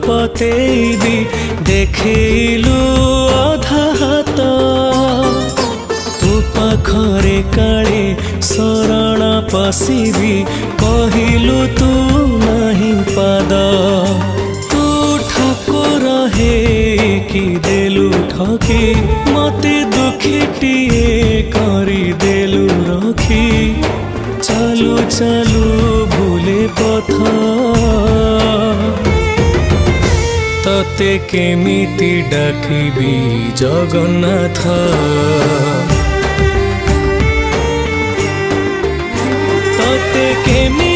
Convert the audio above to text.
पतेबी देखिलु अधा हाथ तू पाखरे काले शरण पशिबी कहिलु तू नहीं पाद तू ठाकुर हे कि देलु ठकी मते दुखीटिए करी देलु रखी चालू चालू भूले पथ तते केमिति डाकिबी जगन्नाथ तते केमि